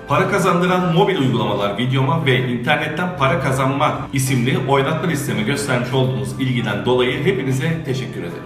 Para kazandıran mobil uygulamalar videoma ve internetten para kazanma isimli oynatma listeme göstermiş olduğunuz ilgiden dolayı hepinize teşekkür ederim.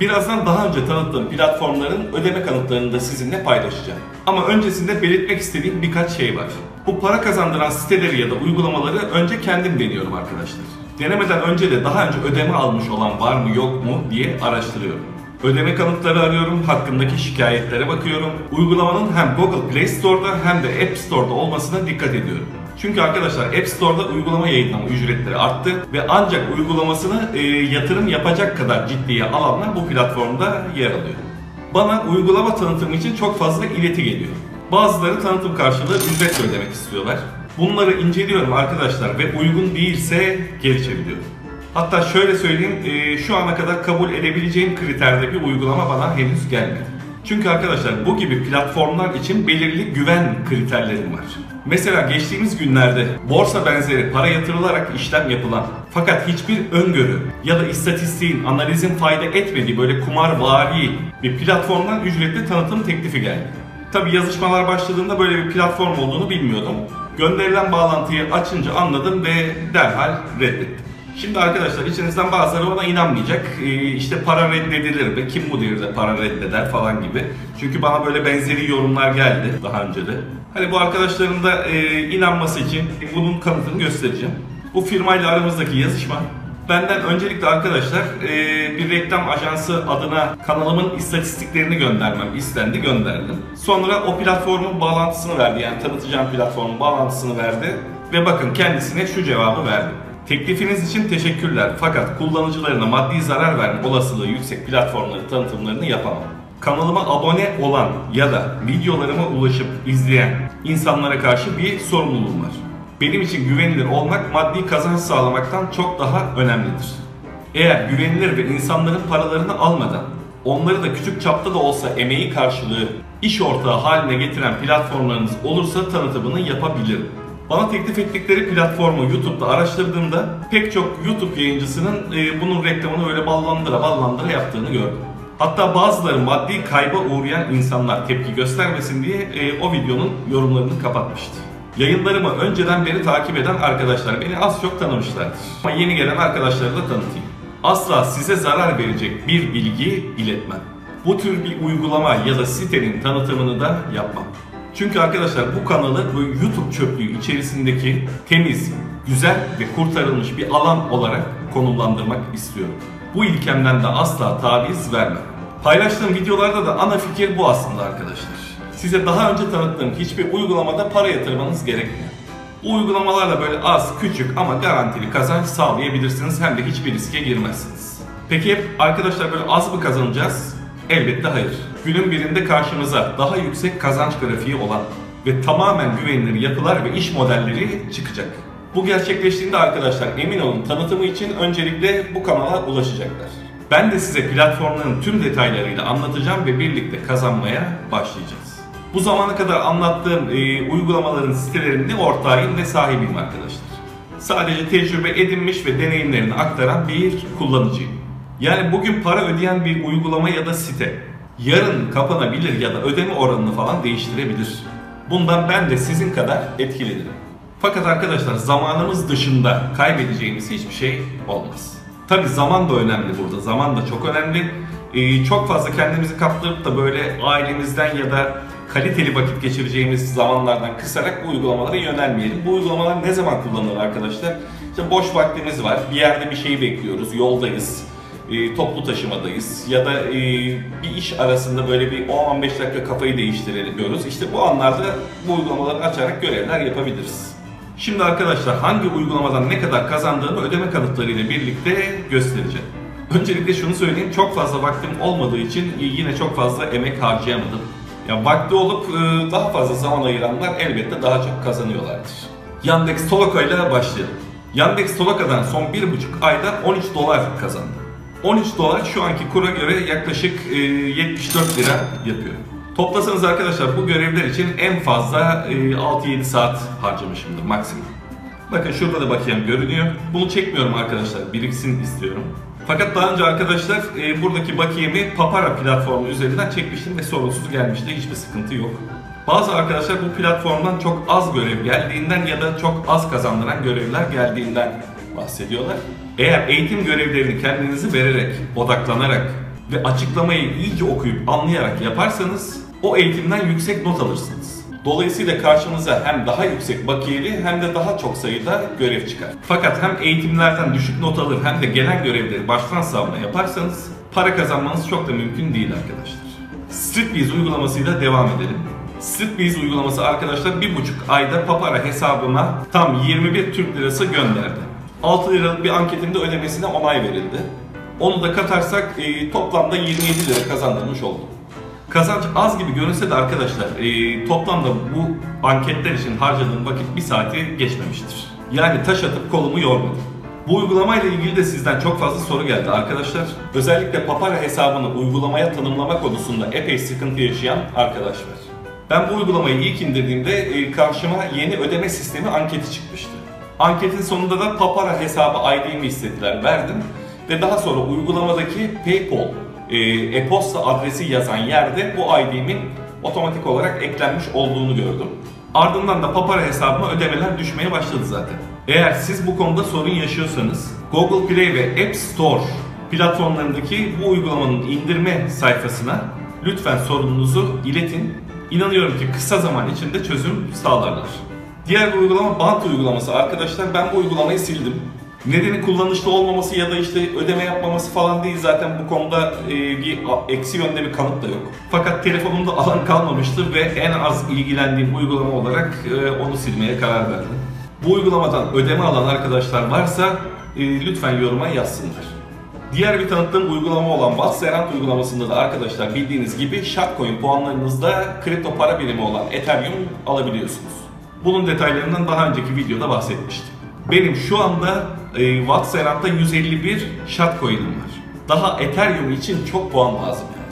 Birazdan daha önce tanıttığım platformların ödeme kanıtlarını da sizinle paylaşacağım. Ama öncesinde belirtmek istediğim birkaç şey var. Bu para kazandıran siteleri ya da uygulamaları önce kendim deniyorum arkadaşlar. Denemeden önce de daha önce ödeme almış olan var mı yok mu diye araştırıyorum. Ödeme kanıtları arıyorum, hakkındaki şikayetlere bakıyorum. Uygulamanın hem Google Play Store'da hem de App Store'da olmasına dikkat ediyorum. Çünkü arkadaşlar App Store'da uygulama yayınlama ücretleri arttı ve ancak uygulamasını yatırım yapacak kadar ciddiye alanlar bu platformda yer alıyor. Bana uygulama tanıtımı için çok fazla ileti geliyor. Bazıları tanıtım karşılığı ücret ödemek istiyorlar. Bunları inceliyorum arkadaşlar ve uygun değilse geri çeviriyorum. Hatta şöyle söyleyeyim, şu ana kadar kabul edebileceğim kriterde bir uygulama bana henüz gelmedi. Çünkü arkadaşlar bu gibi platformlar için belirli güven kriterlerim var. Mesela geçtiğimiz günlerde borsa benzeri para yatırılarak işlem yapılan fakat hiçbir öngörü ya da istatistiğin, analizin fayda etmediği böyle kumarvari bir platformdan ücretli tanıtım teklifi geldi. Tabi yazışmalar başladığında böyle bir platform olduğunu bilmiyordum. Gönderilen bağlantıyı açınca anladım ve derhal reddettim. Şimdi arkadaşlar içinizden bazıları bana inanmayacak. İşte para reddedilir ve kim bu devirde para reddeder falan gibi. Çünkü bana böyle benzeri yorumlar geldi daha önce de. Hani bu arkadaşların da inanması için bunun kanıtını göstereceğim. Bu firmayla aramızdaki yazışma. Benden öncelikle arkadaşlar bir reklam ajansı adına kanalımın istatistiklerini göndermem istendi, gönderdim. Sonra o platformun bağlantısını verdi, yani tanıtacağım platformun bağlantısını verdi. Ve bakın kendisine şu cevabı verdi. Teklifiniz için teşekkürler fakat kullanıcılarına maddi zarar verme olasılığı yüksek platformları tanıtımlarını yapamam. Kanalıma abone olan ya da videolarıma ulaşıp izleyen insanlara karşı bir sorumluluğum var. Benim için güvenilir olmak maddi kazanç sağlamaktan çok daha önemlidir. Eğer güvenilir ve insanların paralarını almadan, onları da küçük çapta da olsa emeği karşılığı iş ortağı haline getiren platformlarınız olursa tanıtımını yapabilirim. Bana teklif ettikleri platformu YouTube'da araştırdığımda pek çok YouTube yayıncısının bunun reklamını öyle ballandıra yaptığını gördüm. Hatta bazıları maddi kayba uğrayan insanlar tepki göstermesin diye o videonun yorumlarını kapatmıştı. Yayınlarımı önceden beri takip eden arkadaşlar beni az çok tanımışlardır. Ama yeni gelen arkadaşları da tanıtayım. Asla size zarar verecek bir bilgi iletmem. Bu tür bir uygulama ya da sitenin tanıtımını da yapmam. Çünkü arkadaşlar bu kanalı bu YouTube çöplüğü içerisindeki temiz, güzel ve kurtarılmış bir alan olarak konumlandırmak istiyorum. Bu ilkemden de asla taviz vermem. Paylaştığım videolarda da ana fikir bu aslında arkadaşlar. Size daha önce tanıttığım hiçbir uygulamada para yatırmanız gerekmiyor. Bu uygulamalarla böyle az, küçük ama garantili kazanç sağlayabilirsiniz, hem de hiçbir riske girmezsiniz. Peki hep arkadaşlar böyle az mı kazanacağız? Elbette hayır. Günün birinde karşımıza daha yüksek kazanç grafiği olan ve tamamen güvenilir yapılar ve iş modelleri çıkacak. Bu gerçekleştiğinde arkadaşlar emin olun tanıtımı için öncelikle bu kanala ulaşacaklar. Ben de size platformların tüm detaylarıyla anlatacağım ve birlikte kazanmaya başlayacağız. Bu zamana kadar anlattığım uygulamaların sitelerinde ortağıyım ve sahibiyim arkadaşlar. Sadece tecrübe edinmiş ve deneyimlerini aktaran bir kullanıcıyım. Yani bugün para ödeyen bir uygulama ya da site yarın kapanabilir ya da ödeme oranını falan değiştirebilir. Bundan ben de sizin kadar etkilenirim. Fakat arkadaşlar zamanımız dışında kaybedeceğimiz hiçbir şey olmaz. Tabi zaman da önemli burada. Zaman da çok önemli. Çok fazla kendimizi kaptırıp da böyle ailemizden ya da kaliteli vakit geçireceğimiz zamanlardan kısarak bu uygulamalara yönelmeyelim. Bu uygulamalar ne zaman kullanılır arkadaşlar? İşte boş vaktimiz var. Bir yerde bir şeyi bekliyoruz. Yoldayız. Toplu taşımadayız ya da bir iş arasında böyle bir 10-15 dakika kafayı değiştirebiliyoruz. İşte bu anlarda bu uygulamaları açarak görevler yapabiliriz. Şimdi arkadaşlar hangi uygulamadan ne kadar kazandığımı ödeme kanıtlarıyla birlikte göstereceğim. Öncelikle şunu söyleyeyim, çok fazla vaktim olmadığı için yine çok fazla emek harcayamadım. Ya vakti olup daha fazla zaman ayıranlar elbette daha çok kazanıyorlardır. Yandex Toloka ile başlayalım. Yandex Toloka'dan son 1,5 ayda 13 dolar kazandım. 13 dolar şu anki kura göre yaklaşık 74 lira yapıyor. Toplasanız arkadaşlar bu görevler için en fazla 6-7 saat harcamışımdır maksimum. Bakın şurada da bakayım görünüyor. Bunu çekmiyorum arkadaşlar, biriksin istiyorum. Fakat daha önce arkadaşlar buradaki bakiyemi Papara platformu üzerinden çekmiştim ve sorunsuz gelmişti, hiçbir sıkıntı yok. Bazı arkadaşlar bu platformdan çok az görev geldiğinden ya da çok az kazandıran görevler geldiğinden bahsediyorlar. Eğer eğitim görevlerini kendinizi vererek, odaklanarak ve açıklamayı iyice okuyup anlayarak yaparsanız o eğitimden yüksek not alırsınız. Dolayısıyla karşınıza hem daha yüksek bakiyeli hem de daha çok sayıda görev çıkar. Fakat hem eğitimlerden düşük not alır hem de gelen görevleri baştan savma yaparsanız para kazanmanız çok da mümkün değil arkadaşlar. Streetbiz uygulamasıyla devam edelim. Streetbiz uygulaması arkadaşlar 1,5 ayda Papara hesabıma tam 21 Türk Lirası gönderdi. 6 liralık bir anketimde ödemesine onay verildi. Onu da katarsak toplamda 27 lira kazandırmış oldum. Kazanç az gibi görünse de arkadaşlar toplamda bu anketler için harcadığım vakit 1 saati geçmemiştir. Yani taş atıp kolumu yormadım. Bu uygulamayla ilgili de sizden çok fazla soru geldi arkadaşlar. Özellikle Papara hesabını uygulamaya tanımlama konusunda epey sıkıntı yaşayan arkadaş var. Ben bu uygulamayı ilk indirdiğimde karşıma yeni ödeme sistemi anketi çıkmıştı. Anketin sonunda da Papara hesabı ID'mi istediler, verdim. Ve daha sonra uygulamadaki PayPal e-posta adresi yazan yerde bu ID'min otomatik olarak eklenmiş olduğunu gördüm. Ardından da Papara hesabıma ödemeler düşmeye başladı zaten. Eğer siz bu konuda sorun yaşıyorsanız Google Play ve App Store platformlarındaki bu uygulamanın indirme sayfasına lütfen sorununuzu iletin. İnanıyorum ki kısa zaman içinde çözüm sağlarlar. Diğer bir uygulama Bant uygulaması arkadaşlar. Ben bu uygulamayı sildim. Nedeni kullanışlı olmaması ya da işte ödeme yapmaması falan değil, zaten bu konuda bir eksi yönde bir kanıt da yok. Fakat telefonumda alan kalmamıştı ve en az ilgilendiğim uygulama olarak onu silmeye karar verdim. Bu uygulamadan ödeme alan arkadaşlar varsa lütfen yoruma yazsınlar. Diğer bir tanıttığım uygulama olan Vatserant uygulamasında da arkadaşlar bildiğiniz gibi Sharkcoin puanlarınızda kripto para birimi olan Ethereum alabiliyorsunuz. Bunun detaylarından daha önceki videoda bahsetmiştim. Benim şu anda Vatserant'ta 151 Sharkcoin'im var. Daha Ethereum için çok puan lazım yani.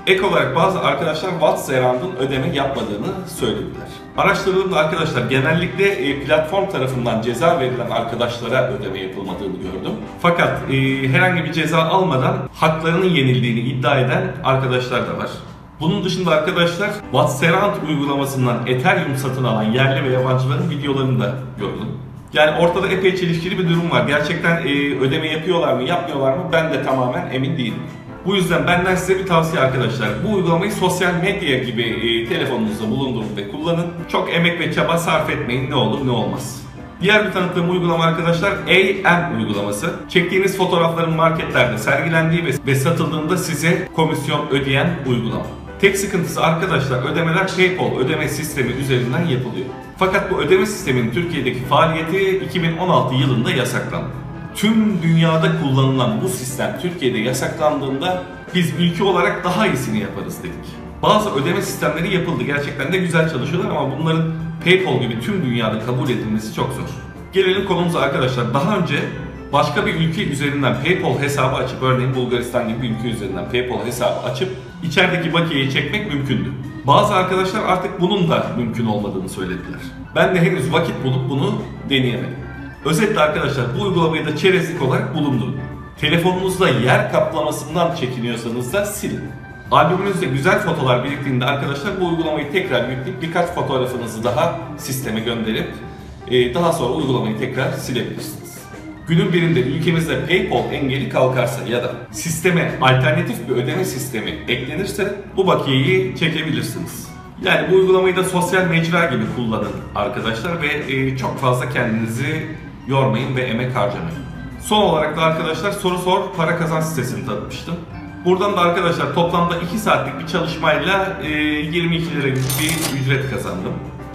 Ek olarak bazı arkadaşlar Vatserant'ın ödeme yapmadığını söylediler. Araştırdığımda arkadaşlar genellikle platform tarafından ceza verilen arkadaşlara ödeme yapılmadığını gördüm. Fakat herhangi bir ceza almadan haklarının yenildiğini iddia eden arkadaşlar da var. Bunun dışında arkadaşlar Vatserant uygulamasından Ethereum satın alan yerli ve yabancıların videolarını da gördüm. Yani ortada epey çelişkili bir durum var. Gerçekten ödeme yapıyorlar mı, yapmıyorlar mı? Ben de tamamen emin değilim. Bu yüzden benden size bir tavsiye arkadaşlar. Bu uygulamayı sosyal medya gibi telefonunuzda bulundurun ve kullanın. Çok emek ve çaba sarf etmeyin, ne olur ne olmaz. Diğer bir tanıttığım uygulama arkadaşlar AM uygulaması. Çektiğiniz fotoğrafların marketlerde sergilendiği ve satıldığında size komisyon ödeyen uygulama. Tek sıkıntısı arkadaşlar ödemeler PayPal ödeme sistemi üzerinden yapılıyor. Fakat bu ödeme sisteminin Türkiye'deki faaliyeti 2016 yılında yasaklandı. Tüm dünyada kullanılan bu sistem Türkiye'de yasaklandığında biz ülke olarak daha iyisini yaparız dedik. Bazı ödeme sistemleri yapıldı, gerçekten de güzel çalışıyorlar ama bunların PayPal gibi tüm dünyada kabul edilmesi çok zor. Gelelim konumuza arkadaşlar. Daha önce başka bir ülke üzerinden PayPal hesabı açıp, örneğin Bulgaristan gibi bir ülke üzerinden PayPal hesabı açıp içerideki bakiyeyi çekmek mümkündü. Bazı arkadaşlar artık bunun da mümkün olmadığını söylediler. Ben de henüz vakit bulup bunu deneyemedim. Özetle arkadaşlar bu uygulamayı da çerezlik olarak bulundurun. Telefonunuzda yer kaplamasından çekiniyorsanız da silin. Albümünüzde güzel fotoğraflar biriktiğinde arkadaşlar bu uygulamayı tekrar yükleyip birkaç fotoğrafınızı daha sisteme gönderip daha sonra uygulamayı tekrar silebilirsiniz. Günün birinde ülkemizde PayPal engeli kalkarsa ya da sisteme alternatif bir ödeme sistemi eklenirse bu bakiyeyi çekebilirsiniz. Yani bu uygulamayı da sosyal mecra gibi kullanın arkadaşlar ve çok fazla kendinizi yormayın ve emek harcamayın. Son olarak da arkadaşlar Soru Sor para kazan sitesini tanıtmıştım. Buradan da arkadaşlar toplamda 2 saatlik bir çalışmayla 22 lira gibi bir ücret kazandım.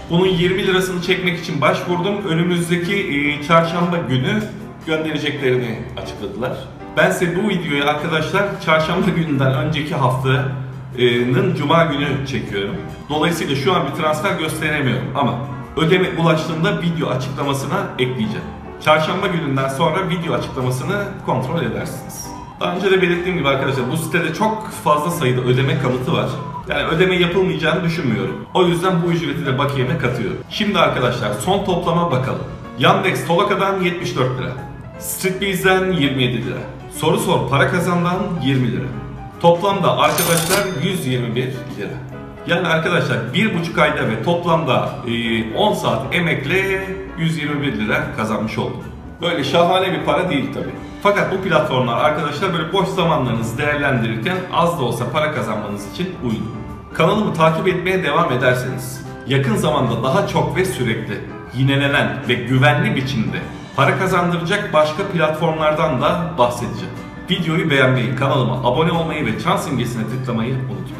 Bunun 20 lirasını çekmek için başvurdum. Önümüzdeki çarşamba günü göndereceklerini açıkladılar. Ben size bu videoyu arkadaşlar çarşamba gününden önceki haftanın cuma günü çekiyorum. Dolayısıyla şu an bir transfer gösteremiyorum ama ödeme ulaştığında video açıklamasına ekleyeceğim. Çarşamba gününden sonra video açıklamasını kontrol edersiniz. Daha önce de belirttiğim gibi arkadaşlar bu sitede çok fazla sayıda ödeme kanıtı var. Yani ödeme yapılmayacağını düşünmüyorum. O yüzden bu ücreti de bakiyeme katıyorum. Şimdi arkadaşlar son toplama bakalım. Yandex Tolaka'dan 74 lira. Streetbiz'den 27 lira. Soru Sor para kazandan 20 lira. Toplamda arkadaşlar 121 lira. Yani arkadaşlar 1,5 ayda ve toplamda 10 saat emekle 121 lira kazanmış oldum. Böyle şahane bir para değil tabi. Fakat bu platformlar arkadaşlar böyle boş zamanlarınızı değerlendirirken az da olsa para kazanmanız için uygun. Kanalımı takip etmeye devam ederseniz yakın zamanda daha çok ve sürekli yinelenen ve güvenli biçimde para kazandıracak başka platformlardan da bahsedeceğim. Videoyu beğenmeyi, kanalıma abone olmayı ve çan simgesine tıklamayı unutmayın.